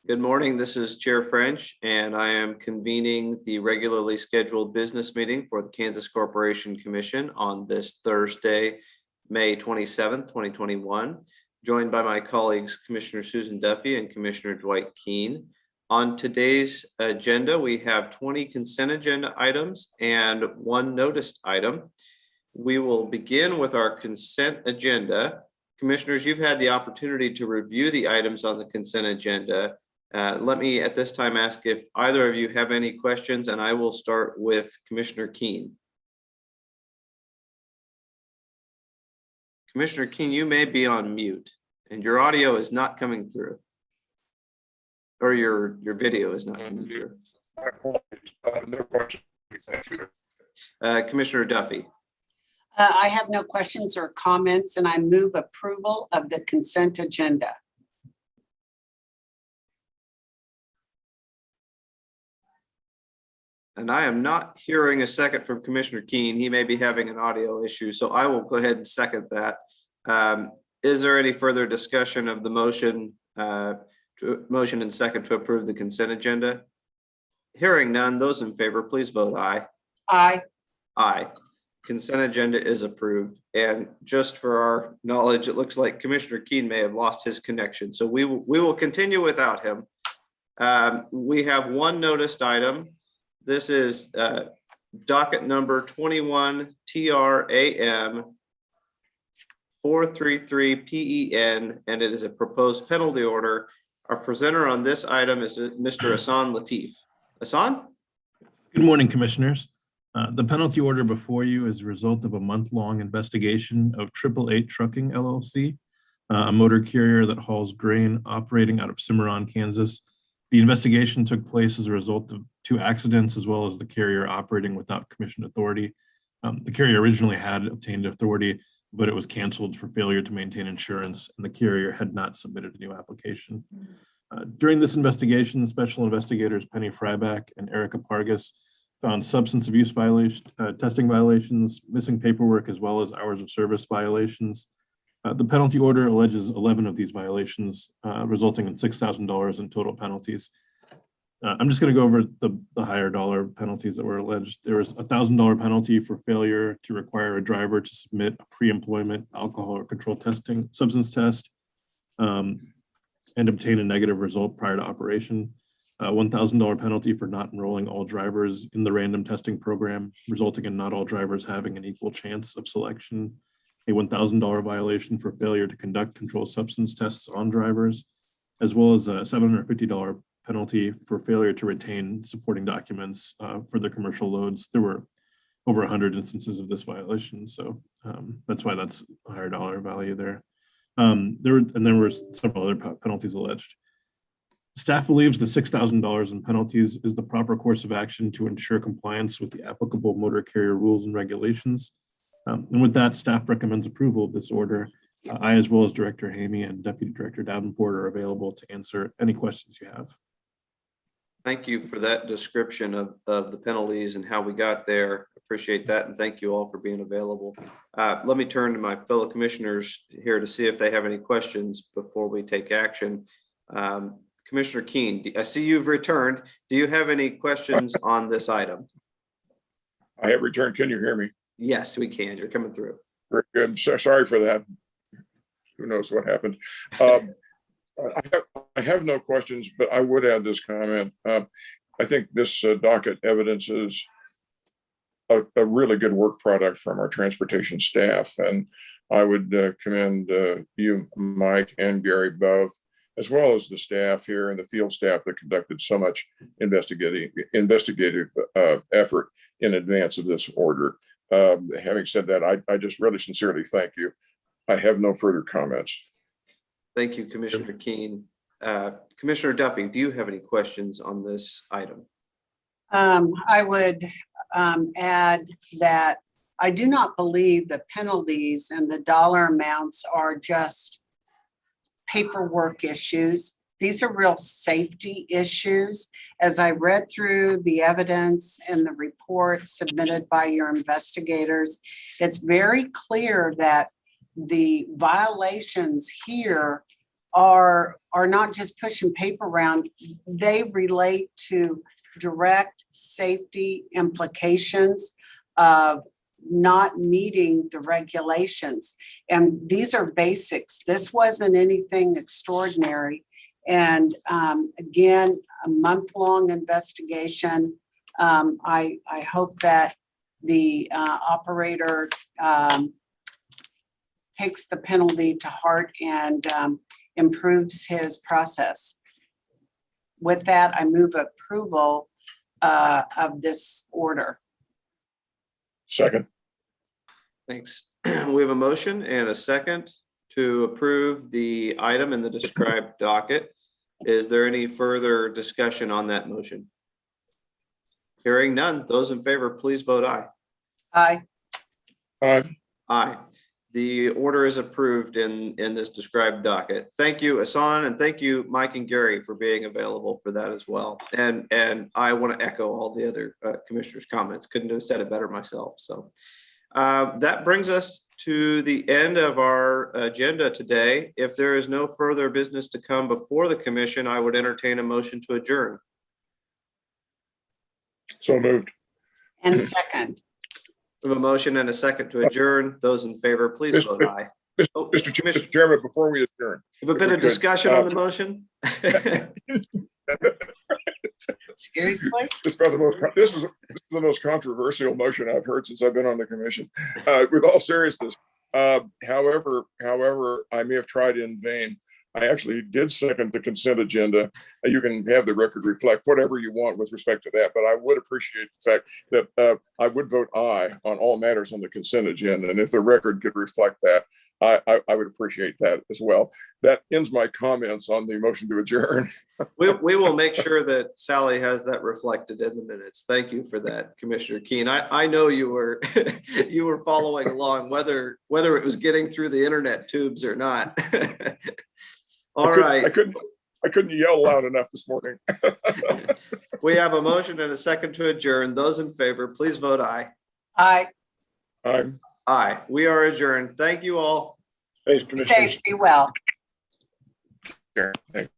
Good morning. This is Chair French, and I am convening the regularly scheduled business meeting for the Kansas Corporation Commission on this Thursday, May 27th, 2021, joined by my colleagues, Commissioner Susan Duffy and Commissioner Dwight Keene. On today's agenda, we have 20 consent agenda items and one noticed item. We will begin with our consent agenda. Commissioners, you've had the opportunity to review the items on the consent agenda. Let me at this time ask if either of you have any questions, and I will start with Commissioner Keene. Commissioner Keene, you may be on mute and your audio is not coming through, or your video is not coming through. No questions. Thank you. Commissioner Duffy. I have no questions or comments, and I move approval of the consent agenda. And I am not hearing a second from Commissioner Keene. He may be having an audio issue, so I will go ahead and second that. Is there any further discussion of the motion, motion and second to approve the consent agenda? Hearing none, those in favor, please vote aye. Aye. Aye. Consent agenda is approved. And just for our knowledge, it looks like Commissioner Keene may have lost his connection, so we will continue without him. We have one noticed item. This is docket number 21 TRAM 433 PEN, and it is a proposed penalty order. Our presenter on this item is Mr. Hassan Latif. Hassan? Good morning, Commissioners. The penalty order before you is a result of a month-long investigation of 888 Trucking LLC, a motor carrier that hauls grain operating out of Cimarron, Kansas. The investigation took place as a result of 2 accidents, as well as the carrier operating without commission authority. The carrier originally had obtained authority, but it was canceled for failure to maintain insurance, and the carrier had not submitted a new application. During this investigation, special investigators Penny Fryback and Erica Pargas found substance abuse violations, testing violations, missing paperwork, as well as hours of service violations. The penalty order alleges 11 of these violations, resulting in $6,000 in total penalties. I'm just going to go over the higher dollar penalties that were alleged. There was a $1,000 penalty for failure to require a driver to submit a pre-employment alcohol or control testing substance test and obtain a negative result prior to operation. $1,000 penalty for not enrolling all drivers in the random testing program, resulting in not all drivers having an equal chance of selection. A $1,000 violation for failure to conduct controlled substance tests on drivers, as well as a $750 penalty for failure to retain supporting documents for their commercial loads. There were over 100 instances of this violation, so that's why that's a higher dollar value there. There were several other penalties alleged. Staff believes the $6,000 in penalties is the proper course of action to ensure compliance with the applicable motor carrier rules and regulations. And with that, staff recommends approval of this order. I, as well as Director Hamey and Deputy Director Davenport, are available to answer any questions you have. Thank you for that description of the penalties and how we got there. Appreciate that, and thank you all for being available. Let me turn to my fellow commissioners here to see if they have any questions before we take action. Commissioner Keene, I see you've returned. Do you have any questions on this item? I have returned. Can you hear me? Yes, we can. You're coming through. Very good. So sorry for that. Who knows what happened? I have no questions, but I would add this comment. I think this docket evidence is a really good work product from our transportation staff, and I would commend you, Mike, and Gary both, as well as the staff here and the field staff that conducted so much investigative effort in advance of this order. Having said that, I just really sincerely thank you. I have no further comments. Thank you, Commissioner Keene. Commissioner Duffy, do you have any questions on this item? I would add that I do not believe the penalties and the dollar amounts are just paperwork issues. These are real safety issues. As I read through the evidence and the report submitted by your investigators, it's very clear that the violations here are not just pushing paper around. They relate to direct safety implications of not meeting the regulations. And these are basics. This wasn't anything extraordinary. And again, a month-long investigation. I hope that the operator takes the penalty to heart and improves his process. With that, I move approval of this order. Second. Thanks. We have a motion and a second to approve the item in the described docket. Is there any further discussion on that motion? Hearing none, those in favor, please vote aye. Aye. Aye. Aye. The order is approved in this described docket. Thank you, Asan, and thank you, Mike and Gary, for being available for that as well. And I want to echo all the other commissioners' comments. Couldn't have said it better myself. So that brings us to the end of our agenda today. If there is no further business to come before the commission, I would entertain a motion to adjourn. So moved. And second. We have a motion and a second to adjourn. Those in favor, please vote aye. Oh, Mr. Chairman, before we adjourn, have a bit of discussion on the motion? Seriously? this is the most controversial motion I've heard since I've been on the commission. With all seriousness, however, I may have tried in vain. I actually did second the consent agenda. You can have the record reflect whatever you want with respect to that, but I would appreciate the fact that I would vote aye on all matters on the consent agenda. And if the record could reflect that, I would appreciate that as well. That ends my comments on the motion to adjourn. We will make sure that Sally has that reflected in the minutes. Thank you for that, Commissioner Keen. I know you were you were following along, whether it was getting through the internet tubes or not. All right. I couldn't yell loud enough this morning. We have a motion and a second to adjourn. Those in favor, please vote aye. Aye. Aye. We are adjourned. Thank you all. Thanks, Commissioners. Safe, be well. Thanks.